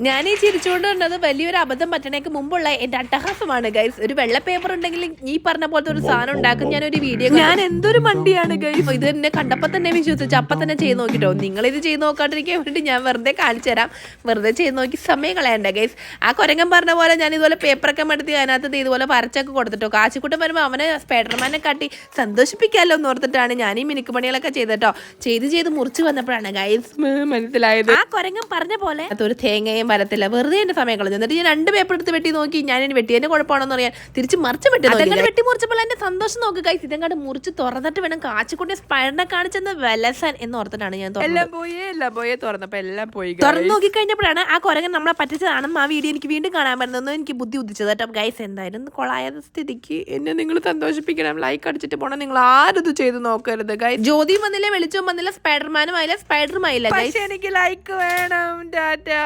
ഞാൻ ഈ ചിരിച്ചുകൊണ്ട് വന്നത് വലിയൊരു അബദ്ധം പറ്റണേക്ക് മുമ്പുള്ള എന്റെ അട്ടഹാസമാണ് ഗൈസ്. ഒരു വെള്ള പേപ്പർ ഉണ്ടെങ്കിൽ ഈ പറഞ്ഞ പോലത്തെ ഒരു സാധനം ഉണ്ടാക്കും ഞാനൊരു വീഡിയോ. ഞാൻ എന്തൊരു മണ്ടിയാണ് ഗൈസ്. ഇത് എന്നെ കണ്ടപ്പോ തന്നെ വിശ്വസിച്ചു അപ്പൊ തന്നെ ചെയ്ത് നോക്കിട്ടോ. നിങ്ങളിത് ചെയ്ത് നോക്കാണ്ടിരിക്കാൻ വേണ്ടി ഞാൻ വെറുതെ കാണിച്ചു തരാം. വെറുതെ ചെയ്ത് നോക്കി സമയം കളയണ്ട ഗൈസ്. ആ കൊരങ്ങൻ പറഞ്ഞ പോലെ ഞാൻ ഇതുപോലെ പേപ്പറൊക്കെ എടുത്ത് അതിനകത്ത് ഇതുപോലെ വരച്ചൊക്കെ കൊടുത്തിട്ടോ. കാശിക്കുട്ടൻ വരുമ്പോൾ അവനെ സ്പൈഡർമാനെ കാട്ടി സന്തോഷിപ്പിക്കാമല്ലോ എന്ന് ഓർത്തിട്ടാണ് ഞാൻ ഈ മിനുക്കുപണികളൊക്കെ ചെയ്തിട്ടോ. ചെയ്ത് മുറിച്ച് വന്നപ്പോഴാണ് ഗൈസ് മനസ്സിലായത് ആ കൊരങ്ങൻ പറഞ്ഞ പോലെ അതൊരു തേങ്ങയും വരത്തില്ല. വെറുതെ എന്റെ സമയം കളഞ്ഞു. എന്നിട്ട് ഞാൻ 2 പേപ്പർ എടുത്ത് വെട്ടി നോക്കി. ഞാൻ ഇനി വെട്ടിയതിന്റെ കുഴപ്പമാണെന്ന് പറയാൻ തിരിച്ച് മറിച്ച് വെട്ടി വെട്ടി മുറിച്ചപ്പോൾ എന്റെ സന്തോഷം നോക്കുക ഗൈസ്. ഇതങ്ങാട് മുറിച്ച് തുറന്നിട്ട് വേണം കാച്ചിക്കുട്ടി സ്പൈഡറിനെ കാണിച്ചെന്ന് വെലസൻ എന്ന് ഓർത്തിട്ടാണ് ഞാൻ എല്ലാം പോയി തുറന്നപ്പോ എല്ലാം പോയി. തുറന്നു നോക്കി കഴിഞ്ഞപ്പോഴാണ് ആ കൊരങ്ങൻ നമ്മളെ പറ്റിച്ചതാണെന്ന് ആ വീഡിയോ എനിക്ക് വീണ്ടും കാണാൻ പറ്റുന്നത് എനിക്ക് ബുദ്ധി ഉദിച്ചത് കേട്ടോ ഗൈസ്. എന്തായാലും കൊളായ സ്ഥിതിക്ക് എന്നെ നിങ്ങൾ സന്തോഷിപ്പിക്കണം. ലൈക്ക് അടിച്ചിട്ട് പോണം. നിങ്ങൾ ആരും ഇത് ചെയ്ത് നോക്കരുത് ഗൈസ്. ജ്യോതിയും വന്നില്ല, വെളിച്ചവും വന്നില്ല, സ്പൈഡർമാനും ആയില്ല, സ്പൈഡറും ആയില്ല ഗൈസ്. എനിക്ക് ലൈക്ക് വേണം. ടാറ്റാ.